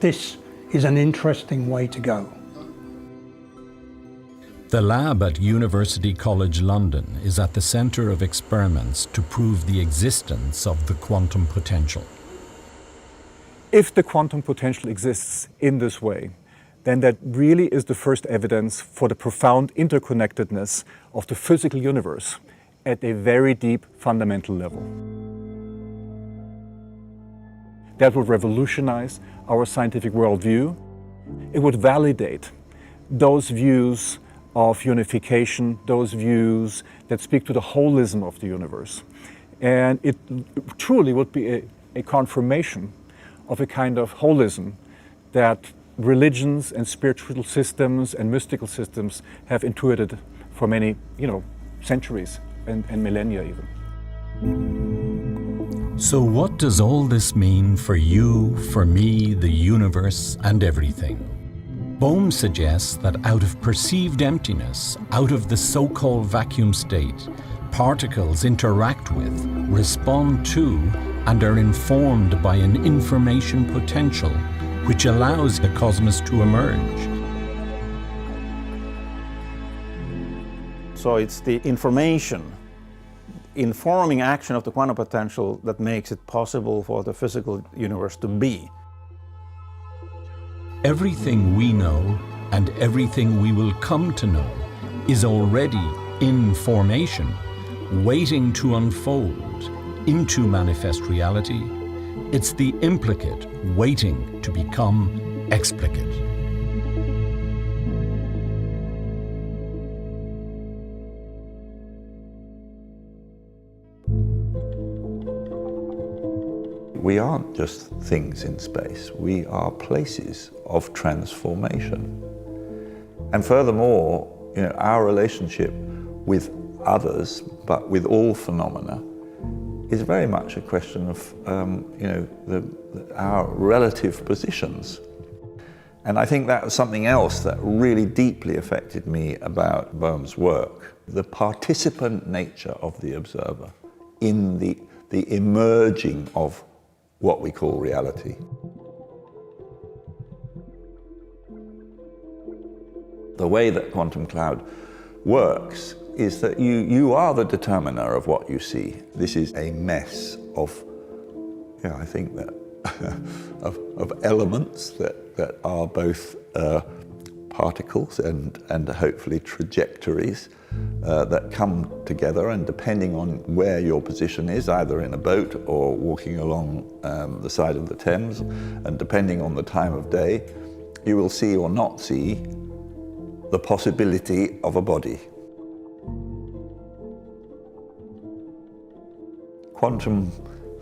This is an interesting way to go. The lab at University College London is at the centre of experiments to prove the existence of the quantum potential. If the quantum potential exists in this way, then that really is the first evidence for the profound interconnectedness of the physical universe at a very deep fundamental level. That would revolutionize our scientific worldview. It would validate those views of unification, those views that speak to the holism of the universe. And it truly would be a confirmation of a kind of holism that religions and spiritual systems and mystical systems have intuited for many, centuries and millennia even. So what does all this mean for you, for me, the universe, and everything? Bohm suggests that out of perceived emptiness, out of the so-called vacuum state, particles interact with, respond to, and are informed by an information potential which allows the cosmos to emerge. So it's the information, informing action of the quantum potential that makes it possible for the physical universe to be. Everything we know and everything we will come to know is already in formation, waiting to unfold into manifest reality. It's the implicate waiting to become explicate. We aren't just things in space, we are places of transformation. And furthermore, our relationship with others, but with all phenomena, is very much a question of our relative positions. And I think that was something else that really deeply affected me about Bohm's work, the participant nature of the observer in the emerging of what we call reality. The way that quantum cloud works is that you are the determiner of what you see. This is a mess of, I think that, of elements that are both particles and hopefully trajectories that come together, and depending on where your position is, either in a boat or walking along the side of the Thames, and depending on the time of day, you will see or not see the possibility of a body. Quantum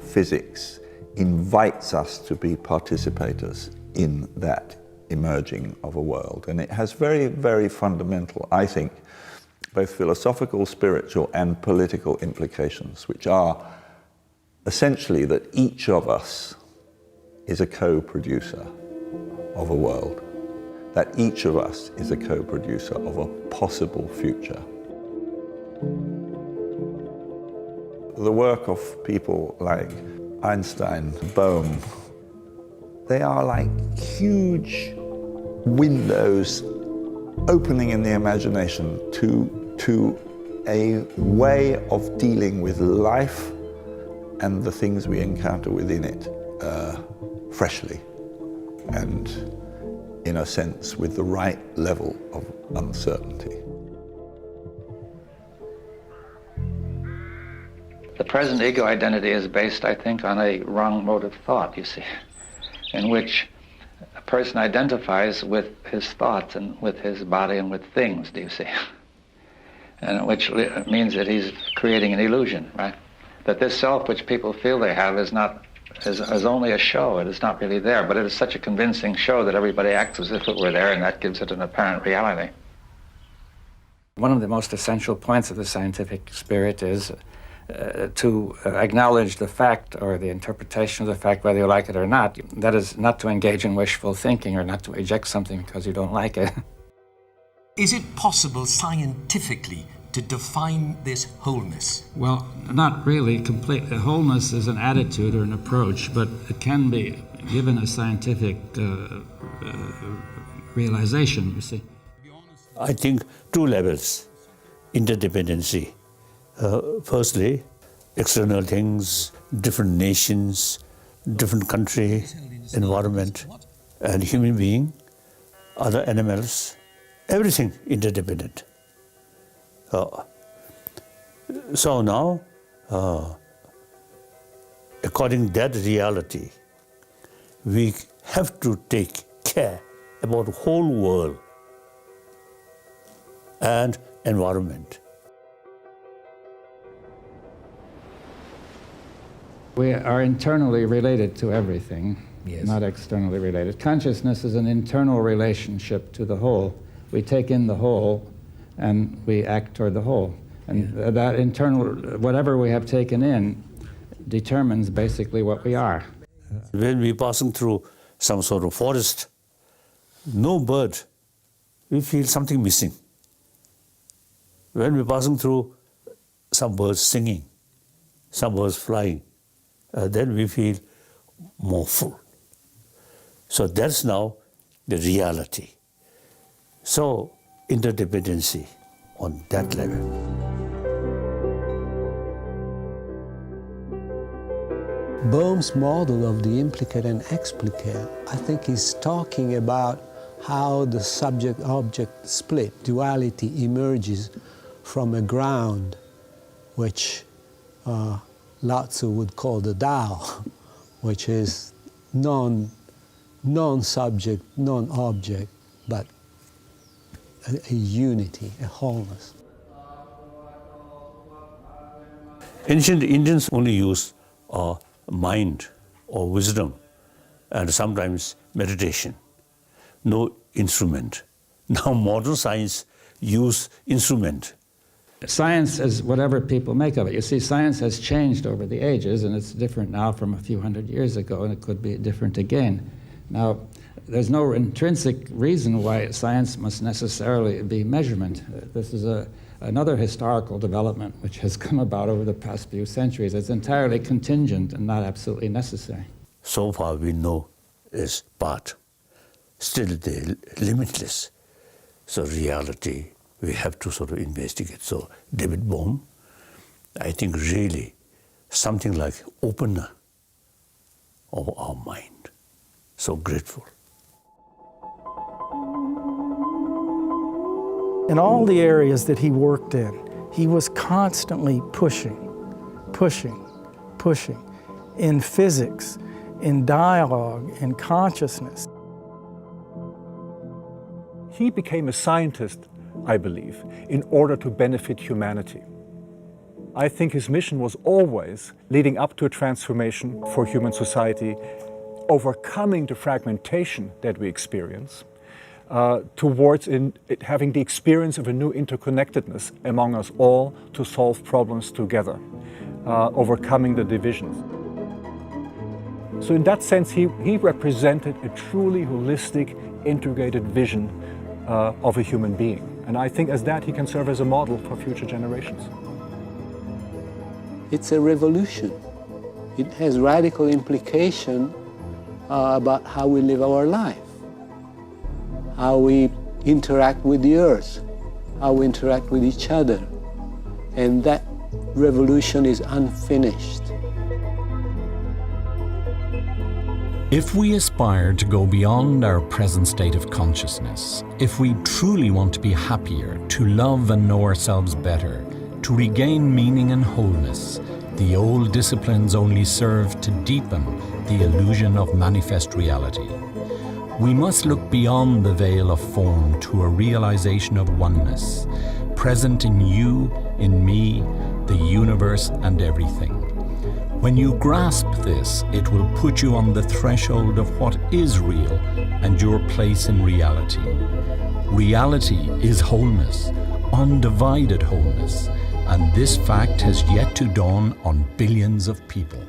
physics invites us to be participators in that emerging of a world, and it has very, very fundamental, I think, both philosophical, spiritual, and political implications, which are essentially that each of us is a co-producer of a world, that each of us is a co-producer of a possible future. The work of people like Einstein, Bohm, they are like huge windows opening in the imagination to a way of dealing with life and the things we encounter within it freshly and, in a sense, with the right level of uncertainty. The present ego identity is based, I think, on a wrong mode of thought, you see, in which a person identifies with his thoughts and with his body and with things, do you see? And which means that he's creating an illusion, right? That this self which people feel they have is only a show. It is not really there, but it is such a convincing show that everybody acts as if it were there, and that gives it an apparent reality. One of the most essential points of the scientific spirit is to acknowledge the fact or the interpretation of the fact, whether you like it or not. That is not to engage in wishful thinking or not to reject something because you don't like it. Is it possible scientifically to define this wholeness? Well, not really completely. Wholeness is an attitude or an approach, but it can be given a scientific realization, you see. I think two levels, interdependency. Firstly, external things, different nations, different country, environment, and human being, other animals, everything interdependent. So now, according to that reality, we have to take care about the whole world and environment. We are internally related to everything, not externally related. Consciousness is an internal relationship to the whole. We take in the whole and we act toward the whole. And that internal, whatever we have taken in, determines basically what we are. When we're passing through some sort of forest, no bird, we feel something missing. When we're passing through some birds singing, some birds flying, then we feel more full. So that's now the reality. So interdependency on that level. Bohm's model of the implicate and explicate, I think, is talking about how the subject-object split, duality, emerges from a ground which Lao Tzu would call the Tao, which is non-subject, non-object, but a unity, a wholeness. Ancient Indians only use mind or wisdom and sometimes meditation, no instrument. Now modern science use instrument. Science is whatever people make of it. You see, science has changed over the ages, and it's different now from a few hundred years ago, and it could be different again. Now, there's no intrinsic reason why science must necessarily be measurement. This is another historical development which has come about over the past few centuries. It's entirely contingent and not absolutely necessary. So far we know is part. Still they're limitless. So reality, we have to sort of investigate. So David Bohm, I think really something like opener of our mind. So grateful. In all the areas that he worked in, he was constantly pushing. In physics, in dialogue, in consciousness. He became a scientist, I believe, in order to benefit humanity. I think his mission was always leading up to a transformation for human society, overcoming the fragmentation that we experience, towards having the experience of a new interconnectedness among us all to solve problems together, overcoming the divisions. So in that sense, he represented a truly holistic, integrated vision of a human being. And I think as that, he can serve as a model for future generations. It's a revolution. It has radical implication about how we live our life, how we interact with the earth, how we interact with each other. And that revolution is unfinished. If we aspire to go beyond our present state of consciousness, if we truly want to be happier, to love and know ourselves better, to regain meaning and wholeness, the old disciplines only serve to deepen the illusion of manifest reality. We must look beyond the veil of form to a realization of oneness, present in you, in me, the universe, and everything. When you grasp this, it will put you on the threshold of what is real and your place in reality. Reality is wholeness, undivided wholeness, and this fact has yet to dawn on billions of people.